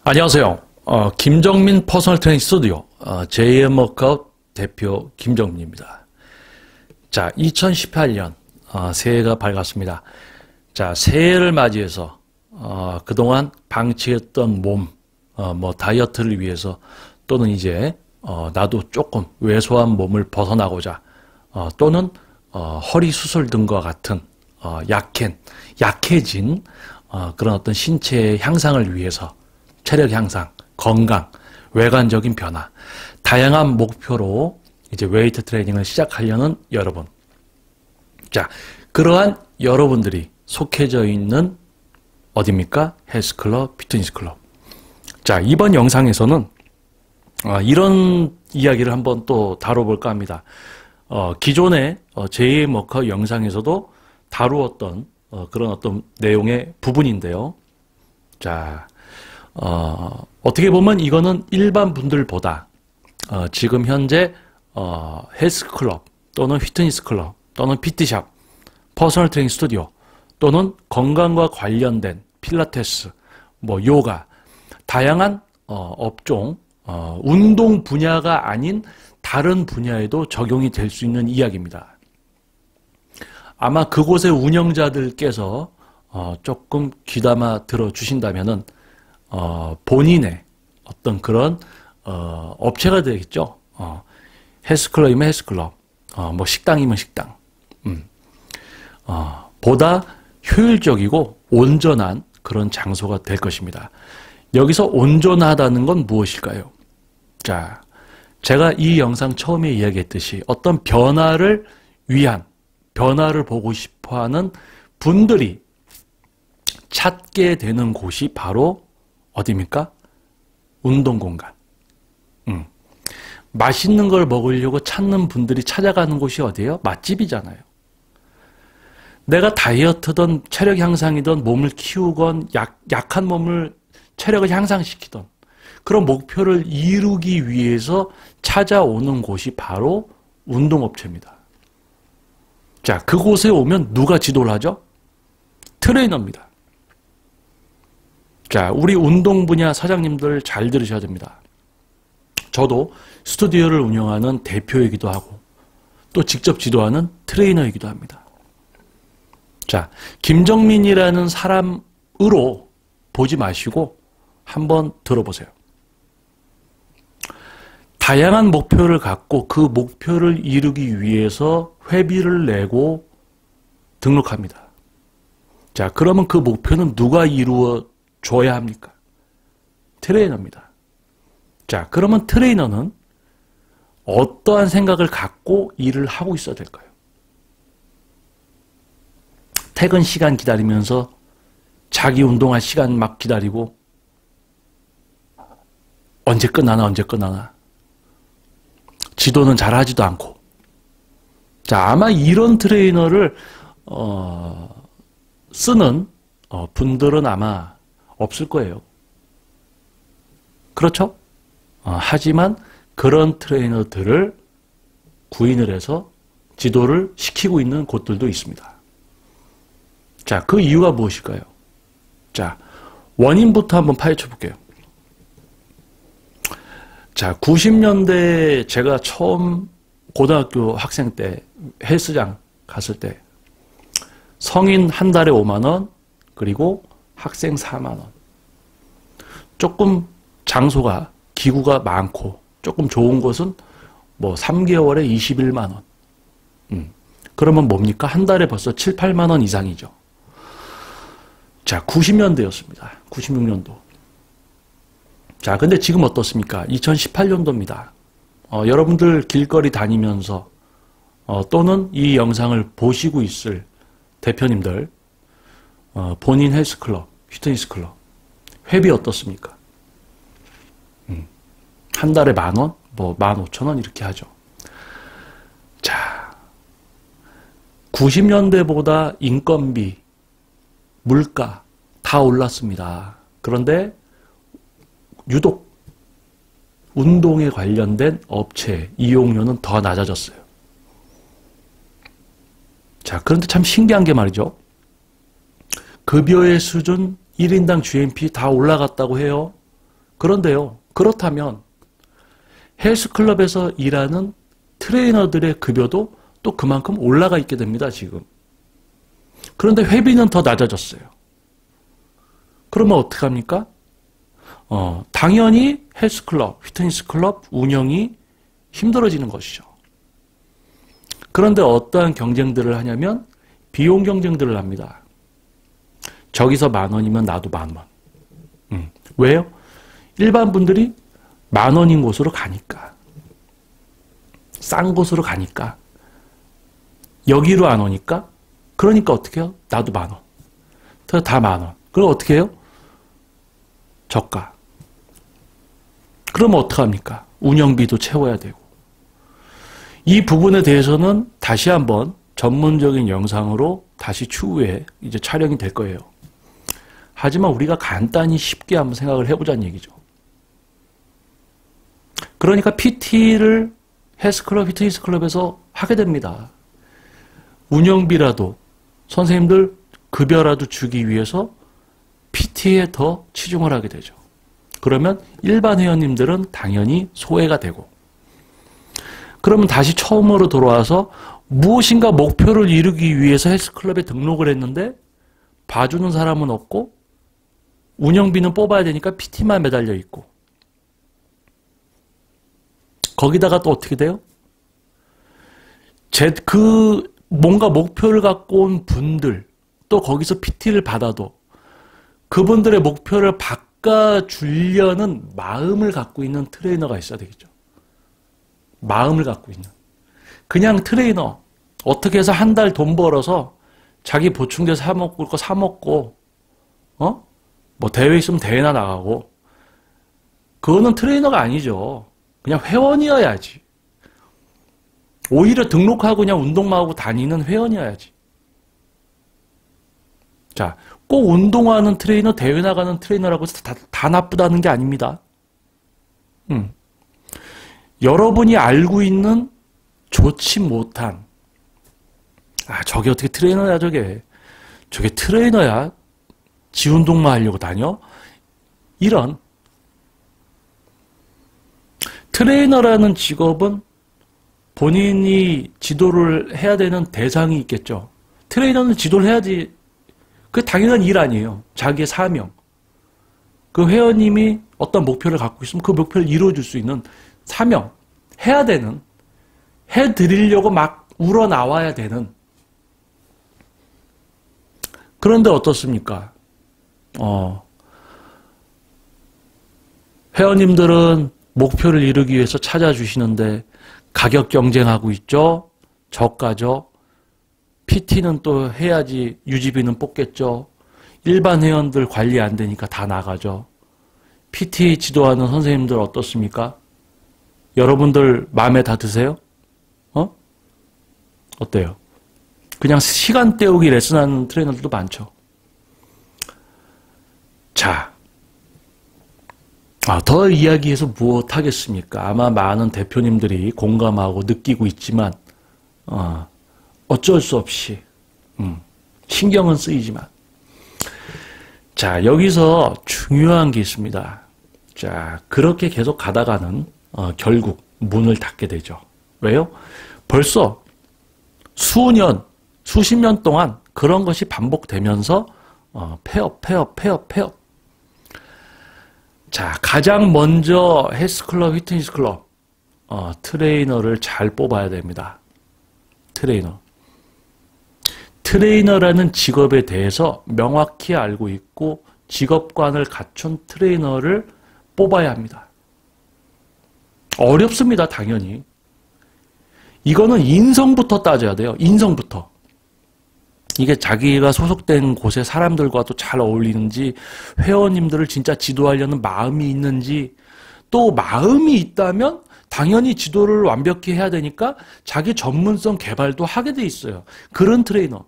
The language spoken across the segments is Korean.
안녕하세요. 김정민 퍼스널 트레이닝 스튜디오 JM 워크아웃 대표 김정민입니다. 자, 2018년 새해가 밝았습니다. 자, 새해를 맞이해서 그동안 방치했던 몸, 다이어트를 위해서 또는 이제 나도 조금 왜소한 몸을 벗어나고자 또는 허리 수술 등과 같은 약해진 그런 어떤 신체의 향상을 위해서 체력 향상, 건강, 외관적인 변화, 다양한 목표로 이제 웨이트 트레이닝을 시작하려는 여러분. 자, 그러한 여러분들이 속해져 있는 어디입니까? 헬스클럽, 피트니스클럽. 자, 이번 영상에서는 이런 이야기를 한번 또 다뤄볼까 합니다. 기존의 JM 워크아웃 영상에서도 다루었던 그런 어떤 내용의 부분인데요. 자, 어떻게 보면 이거는 일반 분들보다 지금 현재 헬스클럽 또는 피트니스클럽 또는 PT샵, 퍼스널 트레이닝 스튜디오 또는 건강과 관련된 필라테스, 요가, 다양한 업종, 운동 분야가 아닌 다른 분야에도 적용이 될 수 있는 이야기입니다. 아마 그곳의 운영자들께서 조금 귀담아 들어주신다면은 본인의 어떤 그런 업체가 되겠죠. 헬스클럽이면 헬스클럽, 식당이면 식당. 보다 효율적이고 온전한 그런 장소가 될 것입니다. 여기서 온전하다는 건 무엇일까요? 자, 제가 이 영상 처음에 이야기했듯이 어떤 변화를 위한, 변화를 보고 싶어하는 분들이 찾게 되는 곳이 바로 어디입니까? 운동공간. 맛있는 걸 먹으려고 찾는 분들이 찾아가는 곳이 어디예요? 맛집이잖아요. 내가 다이어트든 체력 향상이든 몸을 키우건 약한 몸을 체력을 향상시키던 그런 목표를 이루기 위해서 찾아오는 곳이 바로 운동업체입니다. 자, 그곳에 오면 누가 지도를 하죠? 트레이너입니다. 자, 우리 운동 분야 사장님들 잘 들으셔야 됩니다. 저도 스튜디오를 운영하는 대표이기도 하고 또 직접 지도하는 트레이너이기도 합니다. 자, 김정민이라는 사람으로 보지 마시고 한번 들어보세요. 다양한 목표를 갖고 그 목표를 이루기 위해서 회비를 내고 등록합니다. 자, 그러면 그 목표는 누가 이루어줘야 합니까? 트레이너입니다. 자, 그러면 트레이너는 어떠한 생각을 갖고 일을 하고 있어야 될까요? 퇴근 시간 기다리면서 자기 운동할 시간 막 기다리고 언제 끝나나 지도는 잘하지도 않고. 자, 아마 이런 트레이너를 쓰는 분들은 아마 없을 거예요. 그렇죠? 하지만 그런 트레이너들을 구인을 해서 지도를 시키고 있는 곳들도 있습니다. 자, 그 이유가 무엇일까요? 자, 원인부터 한번 파헤쳐 볼게요. 자, 90년대 제가 처음 고등학교 학생 때 헬스장 갔을 때 성인 한 달에 5만 원, 그리고 학생 4만 원. 조금 장소가, 기구가 많고 조금 좋은 곳은 3개월에 21만 원. 그러면 뭡니까? 한 달에 벌써 7, 8만 원 이상이죠. 자, 90년대였습니다. 96년도. 자, 근데 지금 어떻습니까? 2018년도입니다. 여러분들 길거리 다니면서 또는 이 영상을 보시고 있을 대표님들, 본인 헬스클럽, 피트니스클럽 회비 어떻습니까? 한 달에 10,000원? 15,000원 이렇게 하죠. 자, 90년대보다 인건비, 물가 다 올랐습니다. 그런데 유독 운동에 관련된 업체 이용료는 더 낮아졌어요. 자, 그런데 참 신기한 게 말이죠. 급여의 수준, 1인당 GMP 다 올라갔다고 해요. 그런데요, 그렇다면 헬스클럽에서 일하는 트레이너들의 급여도 또 그만큼 올라가 있게 됩니다, 지금. 그런데 회비는 더 낮아졌어요. 그러면 어떡합니까? 당연히 헬스클럽, 피트니스클럽 운영이 힘들어지는 것이죠. 그런데 어떠한 경쟁들을 하냐면 비용 경쟁들을 합니다. 저기서 10,000원이면 나도 10,000원. 왜요? 일반 분들이 10,000원인 곳으로 가니까. 싼 곳으로 가니까. 여기로 안 오니까. 그러니까 어떻게 해요? 나도 10,000원. 다 10,000원. 그럼 어떻게 해요? 저가. 그러면 어떡합니까? 운영비도 채워야 되고. 이 부분에 대해서는 다시 한번 전문적인 영상으로 다시 추후에 이제 촬영이 될 거예요. 하지만 우리가 간단히 쉽게 한번 생각을 해보자는 얘기죠. 그러니까 PT를 헬스클럽, 피트니스클럽에서 하게 됩니다. 운영비라도 선생님들 급여라도 주기 위해서 PT에 더 치중을 하게 되죠. 그러면 일반 회원님들은 당연히 소외가 되고, 그러면 다시 처음으로 돌아와서 무엇인가 목표를 이루기 위해서 헬스클럽에 등록을 했는데 봐주는 사람은 없고 운영비는 뽑아야 되니까 PT만 매달려 있고, 거기다가 또 어떻게 돼요? 뭔가 목표를 갖고 온 분들, 또 거기서 PT를 받아도 그분들의 목표를 바꿔주려는 마음을 갖고 있는 트레이너가 있어야 되겠죠. 마음을 갖고 있는. 그냥 트레이너, 어떻게 해서 한 달 돈 벌어서 자기 보충제 사먹을 거 사먹고, 뭐 대회 있으면 대회나 나가고, 그거는 트레이너가 아니죠. 그냥 회원이어야지. 오히려 등록하고 그냥 운동만 하고 다니는 회원이어야지. 자, 꼭 운동하는 트레이너, 대회 나가는 트레이너라고 해서 다 나쁘다는 게 아닙니다. 여러분이 알고 있는 좋지 못한, 저게 어떻게 트레이너야, 저게 트레이너야? 지 운동만 하려고 다녀? 이런. 트레이너라는 직업은 본인이 지도를 해야 되는 대상이 있겠죠. 트레이너는 지도를 해야지. 그게 당연한 일 아니에요. 자기의 사명. 그 회원님이 어떤 목표를 갖고 있으면 그 목표를 이루어줄 수 있는 사명. 해야 되는, 해드리려고 막 우러나와야 되는. 그런데 어떻습니까? 회원님들은 목표를 이루기 위해서 찾아주시는데 가격 경쟁하고 있죠. 저가죠. PT는 또 해야지 유지비는 뽑겠죠. 일반 회원들 관리 안 되니까 다 나가죠. PT 지도하는 선생님들 어떻습니까? 여러분들 마음에 다 드세요? 어때요? 그냥 시간 때우기 레슨하는 트레이너들도 많죠. 자, 더 이야기해서 무엇 하겠습니까? 아마 많은 대표님들이 공감하고 느끼고 있지만 어쩔 수 없이 신경은 쓰이지만, 자, 여기서 중요한 게 있습니다. 자, 그렇게 계속 가다가는 결국 문을 닫게 되죠. 왜요? 벌써 수년, 수십 년 동안 그런 것이 반복되면서 폐업. 자, 가장 먼저 헬스클럽, 피트니스클럽 트레이너를 잘 뽑아야 됩니다. 트레이너라는 직업에 대해서 명확히 알고 있고 직업관을 갖춘 트레이너를 뽑아야 합니다. 어렵습니다, 당연히. 이거는 인성부터 따져야 돼요. 인성부터. 이게 자기가 소속된 곳의 사람들과도 잘 어울리는지, 회원님들을 진짜 지도하려는 마음이 있는지, 또 마음이 있다면 당연히 지도를 완벽히 해야 되니까 자기 전문성 개발도 하게 돼 있어요. 그런 트레이너.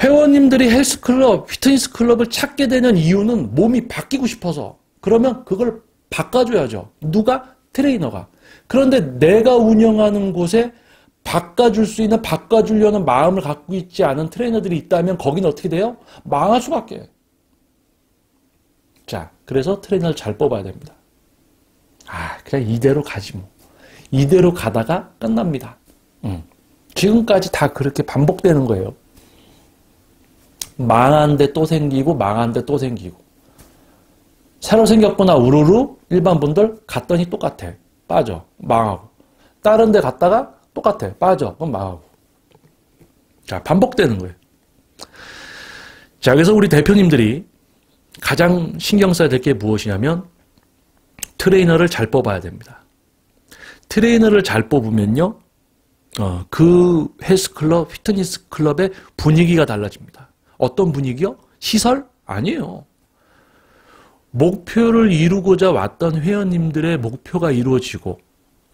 회원님들이 헬스클럽, 피트니스클럽을 찾게 되는 이유는 몸이 바뀌고 싶어서. 그러면 그걸 바꿔줘야죠. 누가? 트레이너가. 그런데 내가 운영하는 곳에 바꿔줄 수 있는, 바꿔주려는 마음을 갖고 있지 않은 트레이너들이 있다면 거기는 어떻게 돼요? 망할 수밖에. 자, 그래서 트레이너를 잘 뽑아야 됩니다. 그냥 이대로 가지 뭐. 이대로 가다가 끝납니다. 지금까지 다 그렇게 반복되는 거예요. 망한 데 또 생기고 망한 데 또 생기고. 새로 생겼구나 우르르 일반 분들 갔더니 똑같아. 빠져. 망하고. 다른 데 갔다가 똑같아. 빠져. 그럼 망하고. 자, 반복되는 거예요. 자, 그래서 우리 대표님들이 가장 신경 써야 될 게 무엇이냐면 트레이너를 잘 뽑아야 됩니다. 트레이너를 잘 뽑으면요. 그 헬스클럽, 피트니스 클럽의 분위기가 달라집니다. 어떤 분위기요? 시설? 아니에요. 목표를 이루고자 왔던 회원님들의 목표가 이루어지고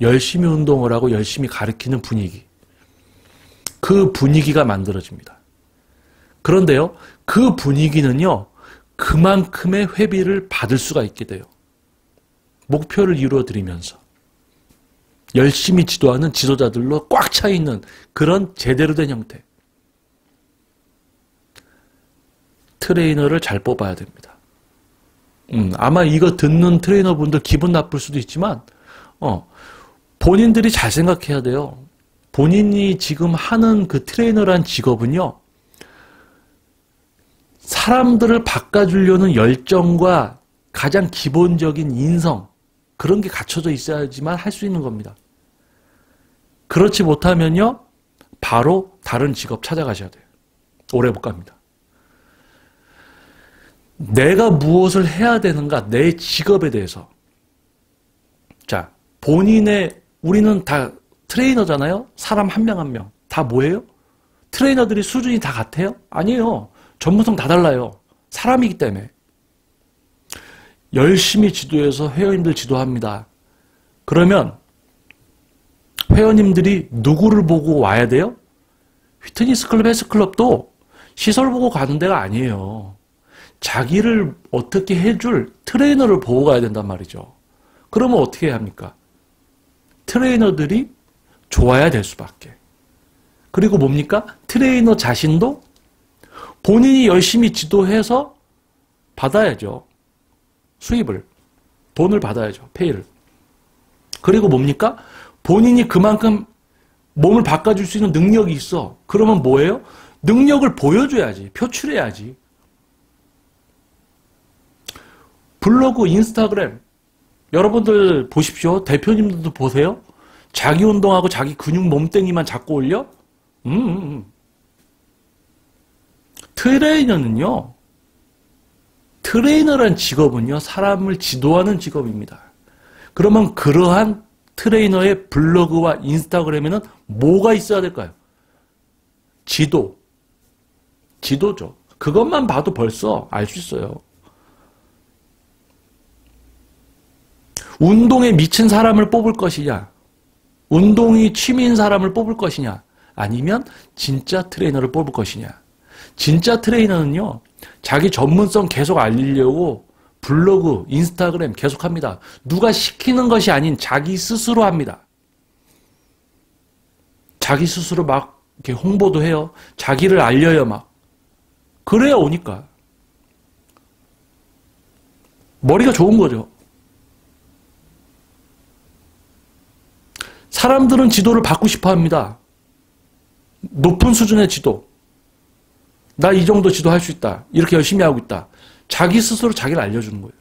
열심히 운동을 하고 열심히 가르치는 분위기. 그 분위기가 만들어집니다. 그런데요. 그 분위기는요. 그만큼의 회비를 받을 수가 있게 돼요. 목표를 이루어드리면서. 열심히 지도하는 지도자들로 꽉 차 있는 그런 제대로 된 형태. 트레이너를 잘 뽑아야 됩니다. 아마 이거 듣는 트레이너분들 기분 나쁠 수도 있지만 본인들이 잘 생각해야 돼요. 본인이 지금 하는 그 트레이너란 직업은요. 사람들을 바꿔주려는 열정과 가장 기본적인 인성 그런 게 갖춰져 있어야지만 할 수 있는 겁니다. 그렇지 못하면요. 바로 다른 직업 찾아가셔야 돼요. 오래 못 갑니다. 내가 무엇을 해야 되는가 내 직업에 대해서 자 우리는 다 트레이너잖아요. 사람 한 명 한 명 다 뭐예요? 트레이너들이 수준이 다 같아요? 아니에요. 전문성 다 달라요. 사람이기 때문에 열심히 지도해서 회원님들 지도합니다. 그러면 회원님들이 누구를 보고 와야 돼요? 피트니스 클럽, 헬스클럽도 시설 보고 가는 데가 아니에요. 자기를 어떻게 해줄 트레이너를 보고 가야 된단 말이죠. 그러면 어떻게 해야 합니까? 트레이너들이 좋아야 될 수밖에. 그리고 뭡니까? 트레이너 자신도 본인이 열심히 지도해서 받아야죠. 수입을. 돈을 받아야죠. 페이를. 그리고 뭡니까? 본인이 그만큼 몸을 바꿔줄 수 있는 능력이 있어. 그러면 뭐예요? 능력을 보여줘야지. 표출해야지. 블로그, 인스타그램 여러분들 보십시오. 대표님들도 보세요. 자기 운동하고 자기 근육 몸뚱이만 자꾸 올려? 트레이너란 직업은요. 사람을 지도하는 직업입니다. 그러면 그러한 트레이너의 블로그와 인스타그램에는 뭐가 있어야 될까요? 지도죠. 그것만 봐도 벌써 알 수 있어요. 운동에 미친 사람을 뽑을 것이냐, 운동이 취미인 사람을 뽑을 것이냐, 아니면 진짜 트레이너를 뽑을 것이냐. 진짜 트레이너는요, 자기 전문성 계속 알리려고 블로그, 인스타그램 계속합니다. 누가 시키는 것이 아닌 자기 스스로 합니다. 자기 스스로 막 이렇게 홍보도 해요. 자기를 알려요, 막. 그래야 오니까. 머리가 좋은 거죠. 사람들은 지도를 받고 싶어 합니다. 높은 수준의 지도. 나 이 정도 지도할 수 있다. 이렇게 열심히 하고 있다. 자기 스스로 자기를 알려주는 거예요.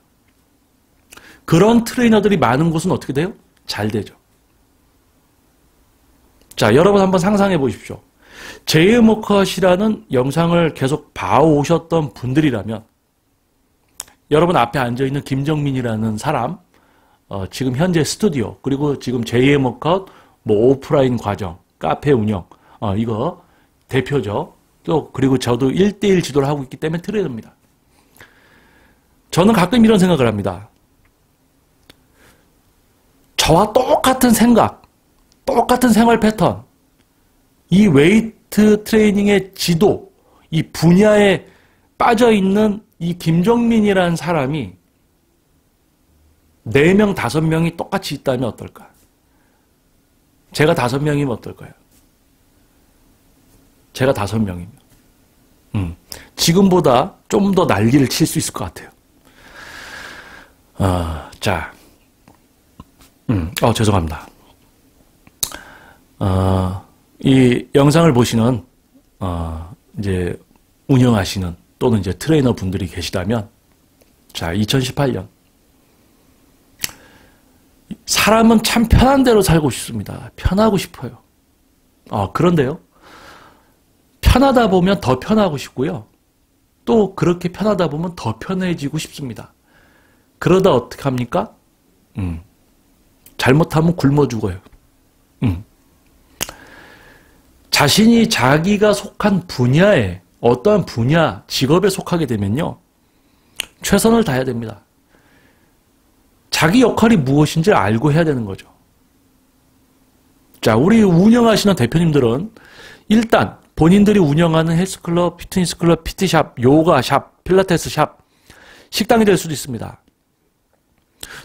그런 트레이너들이 많은 곳은 어떻게 돼요? 잘 되죠. 자, 여러분 한번 상상해 보십시오. 제이모컷이라는 영상을 계속 봐오셨던 분들이라면 여러분 앞에 앉아있는 김정민이라는 사람 지금 현재 스튜디오 그리고 지금 제이모컷 오프라인 과정, 카페 운영 이거 대표죠. 또 그리고 저도 1대1 지도를 하고 있기 때문에 트레이너입니다. 저는 가끔 이런 생각을 합니다. 저와 똑같은 생각, 똑같은 생활 패턴, 이 웨이트 트레이닝의 지도, 이 분야에 빠져있는 이 김정민이라는 사람이 4명, 5명이 똑같이 있다면 어떨까? 제가 5명이면 어떨까요? 제가 5명이면. 지금보다 좀 더 난리를 칠 수 있을 것 같아요. 자, 죄송합니다. 이 영상을 보시는, 이제, 운영하시는 또는 이제 트레이너 분들이 계시다면, 자, 2018년. 사람은 참 편한 대로 살고 싶습니다. 편하고 싶어요. 그런데요. 편하다 보면 더 편하고 싶고요. 또 그렇게 편하다 보면 더 편해지고 싶습니다. 그러다 어떻게 합니까? 잘못하면 굶어 죽어요. 자신이 자기가 속한 분야에 어떠한 분야, 직업에 속하게 되면요. 최선을 다해야 됩니다. 자기 역할이 무엇인지 알고 해야 되는 거죠. 자, 우리 운영하시는 대표님들은 일단 본인들이 운영하는 헬스클럽, 피트니스클럽, PT샵, 요가샵, 필라테스 샵, 식당이 될 수도 있습니다.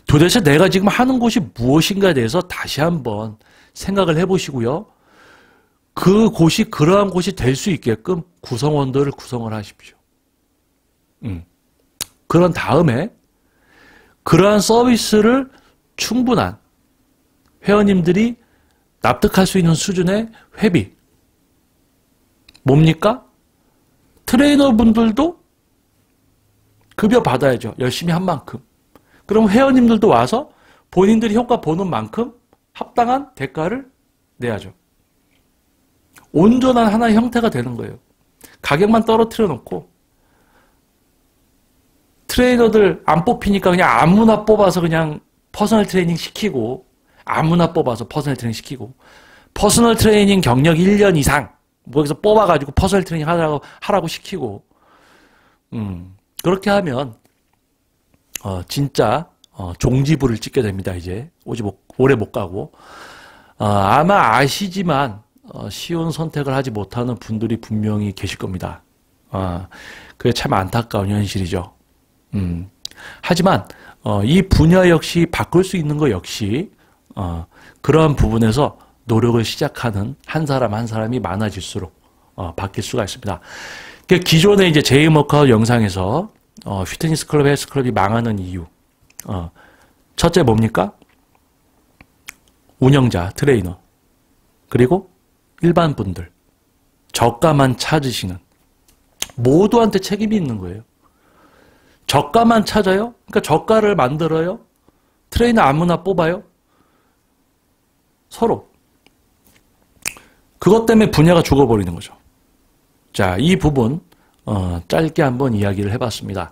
도대체 내가 지금 하는 곳이 무엇인가에 대해서 다시 한번 생각을 해보시고요. 그 곳이 그러한 곳이 될 수 있게끔 구성원들을 구성을 하십시오. 그런 다음에 그러한 서비스를 충분한 회원님들이 납득할 수 있는 수준의 회비. 뭡니까? 트레이너분들도 급여 받아야죠. 열심히 한 만큼. 그럼 회원님들도 와서 본인들이 효과 보는 만큼 합당한 대가를 내야죠. 온전한 하나의 형태가 되는 거예요. 가격만 떨어뜨려 놓고 트레이너들 안 뽑히니까 그냥 아무나 뽑아서 그냥 퍼스널 트레이닝 시키고 아무나 뽑아서 퍼스널 트레이닝 시키고 퍼스널 트레이닝 경력 1년 이상 거기서 뽑아가지고 퍼스널 트레이닝 하라고 시키고 그렇게 하면 진짜 종지부를 찍게 됩니다. 이제 오래 못 가고 아마 아시지만 쉬운 선택을 하지 못하는 분들이 분명히 계실 겁니다. 그게 참 안타까운 현실이죠. 하지만 이 분야 역시 바꿀 수 있는 것 역시 그러한 부분에서 노력을 시작하는 한 사람 한 사람이 많아질수록 바뀔 수가 있습니다. 기존의 이제 제이워크아웃 영상에서 피트니스 클럽, 헬스 클럽이 망하는 이유 첫째 뭡니까? 운영자, 트레이너 그리고 일반 분들 저가만 찾으시는 모두한테 책임이 있는 거예요. 저가만 찾아요? 그러니까 저가를 만들어요? 트레이너 아무나 뽑아요? 서로 그것 때문에 분야가 죽어버리는 거죠. 자, 이 부분 짧게 한번 이야기를 해봤습니다.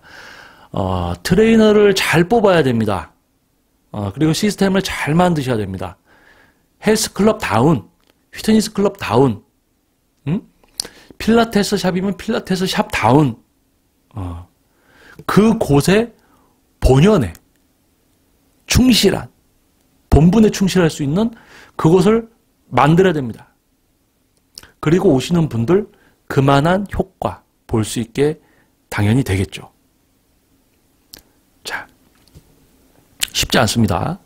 트레이너를 잘 뽑아야 됩니다. 그리고 시스템을 잘 만드셔야 됩니다. 헬스클럽 다운, 피트니스 클럽 다운, 필라테스 샵이면 필라테스 샵 다운, 그 곳의 본연에 충실한, 본분에 충실할 수 있는 그곳을 만들어야 됩니다. 그리고 오시는 분들 그만한 효과 볼 수 있게 당연히 되겠죠. 자, 쉽지 않습니다.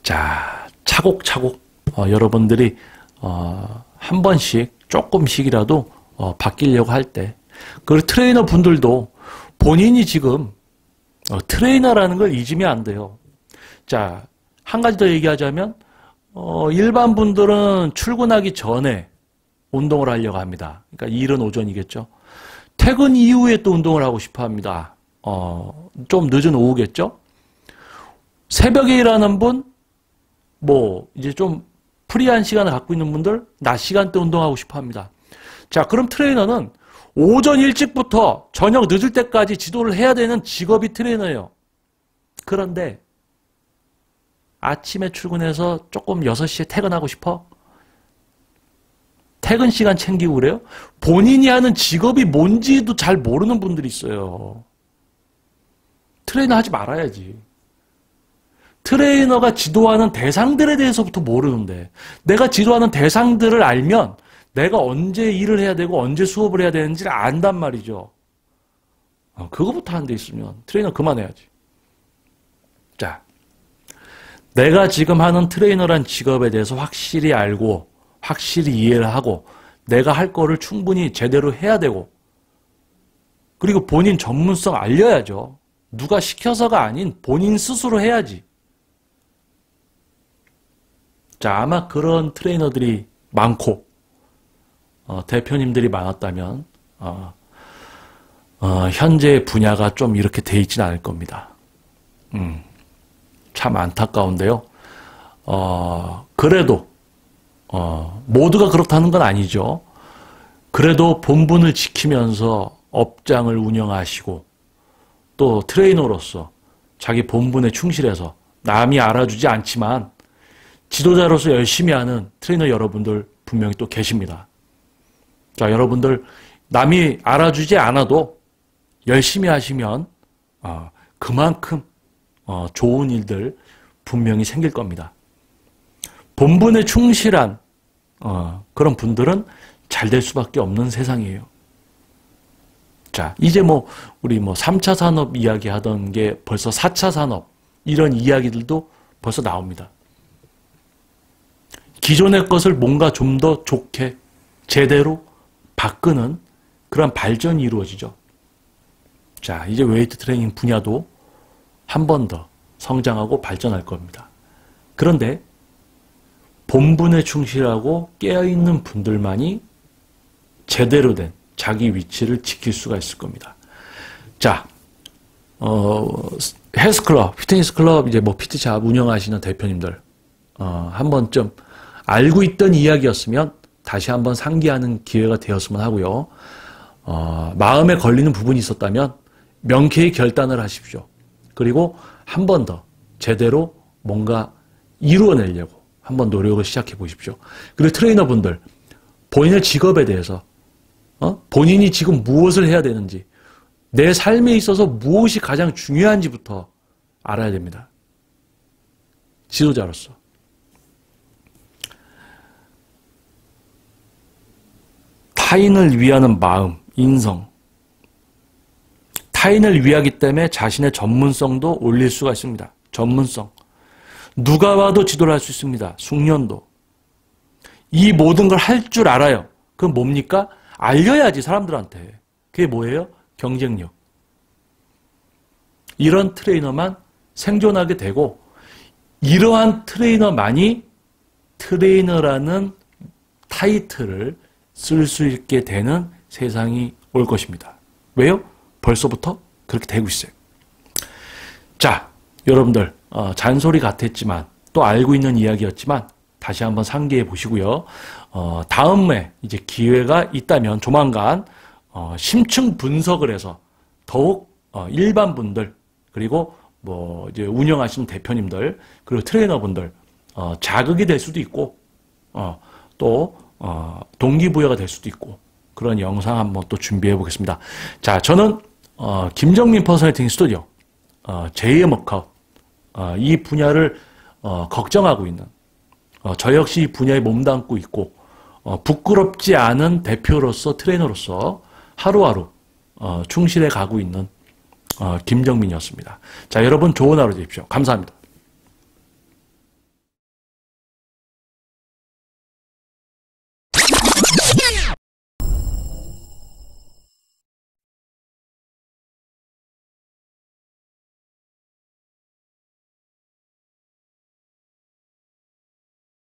자, 차곡차곡 여러분들이 한 번씩 조금씩이라도 바뀌려고 할 때 그리고 트레이너 분들도 본인이 지금 트레이너라는 걸 잊으면 안 돼요. 자, 한 가지 더 얘기하자면 일반 분들은 출근하기 전에 운동을 하려고 합니다. 그러니까 일은 오전이겠죠. 퇴근 이후에 또 운동을 하고 싶어 합니다. 좀 늦은 오후겠죠. 새벽에 일하는 분, 이제 좀 프리한 시간을 갖고 있는 분들, 낮 시간대 운동하고 싶어 합니다. 자, 그럼 트레이너는 오전 일찍부터 저녁 늦을 때까지 지도를 해야 되는 직업이 트레이너예요. 그런데 아침에 출근해서 조금 6시에 퇴근하고 싶어? 퇴근 시간 챙기고 그래요? 본인이 하는 직업이 뭔지도 잘 모르는 분들이 있어요. 트레이너 하지 말아야지. 트레이너가 지도하는 대상들에 대해서부터 모르는데 내가 지도하는 대상들을 알면 내가 언제 일을 해야 되고 언제 수업을 해야 되는지를 안단 말이죠. 그거부터 안 돼 있으면 트레이너 그만해야지. 자, 내가 지금 하는 트레이너란 직업에 대해서 확실히 알고 확실히 이해를 하고 내가 할 거를 충분히 제대로 해야 되고 그리고 본인 전문성 알려야죠. 누가 시켜서가 아닌 본인 스스로 해야지. 자, 아마 그런 트레이너들이 많고 대표님들이 많았다면 현재 분야가 좀 이렇게 돼 있지는 않을 겁니다. 참 안타까운데요. 그래도 모두가 그렇다는 건 아니죠. 그래도 본분을 지키면서 업장을 운영하시고 또 트레이너로서 자기 본분에 충실해서 남이 알아주지 않지만 지도자로서 열심히 하는 트레이너 여러분들 분명히 또 계십니다. 자, 여러분들 남이 알아주지 않아도 열심히 하시면 그만큼 좋은 일들 분명히 생길 겁니다. 본분에 충실한 그런 분들은 잘 될 수밖에 없는 세상이에요. 자, 이제 우리 3차 산업 이야기 하던 게 벌써 4차 산업 이런 이야기들도 벌써 나옵니다. 기존의 것을 뭔가 좀 더 좋게 제대로 바꾸는 그런 발전이 이루어지죠. 자, 이제 웨이트 트레이닝 분야도 한 번 더 성장하고 발전할 겁니다. 그런데 본분에 충실하고 깨어있는 분들만이 제대로 된 자기 위치를 지킬 수가 있을 겁니다. 자, 헬스클럽, 피트니스 클럽, 이제 피트샵 운영하시는 대표님들, 한 번쯤 알고 있던 이야기였으면 다시 한번 상기하는 기회가 되었으면 하고요. 마음에 걸리는 부분이 있었다면 명쾌히 결단을 하십시오. 그리고 한 번 더 제대로 뭔가 이루어내려고 한번 노력을 시작해 보십시오. 그리고 트레이너분들, 본인의 직업에 대해서 본인이 지금 무엇을 해야 되는지, 내 삶에 있어서 무엇이 가장 중요한지부터 알아야 됩니다. 지도자로서. 타인을 위하는 마음, 인성. 타인을 위하기 때문에 자신의 전문성도 올릴 수가 있습니다. 전문성. 누가 와도 지도를 할 수 있습니다. 숙련도. 이 모든 걸 할 줄 알아요. 그건 뭡니까? 알려야지 사람들한테. 그게 뭐예요? 경쟁력. 이런 트레이너만 생존하게 되고 이러한 트레이너만이 트레이너라는 타이틀을 쓸 수 있게 되는 세상이 올 것입니다. 왜요? 벌써부터 그렇게 되고 있어요. 자, 여러분들 잔소리 같았지만 또 알고 있는 이야기였지만 다시 한번 상기해 보시고요. 다음에 이제 기회가 있다면 조만간 심층 분석을 해서 더욱 일반 분들 그리고 이제 운영하시는 대표님들 그리고 트레이너분들 자극이 될 수도 있고 또 동기부여가 될 수도 있고 그런 영상 한번 또 준비해 보겠습니다. 자, 저는 김정민 퍼스널 스튜디오 제2의 워크아웃 이 분야를 걱정하고 있는 저 역시 이 분야에 몸담고 있고 부끄럽지 않은 대표로서 트레이너로서 하루하루 충실해 가고 있는 김정민이었습니다. 자, 여러분 좋은 하루 되십시오. 감사합니다.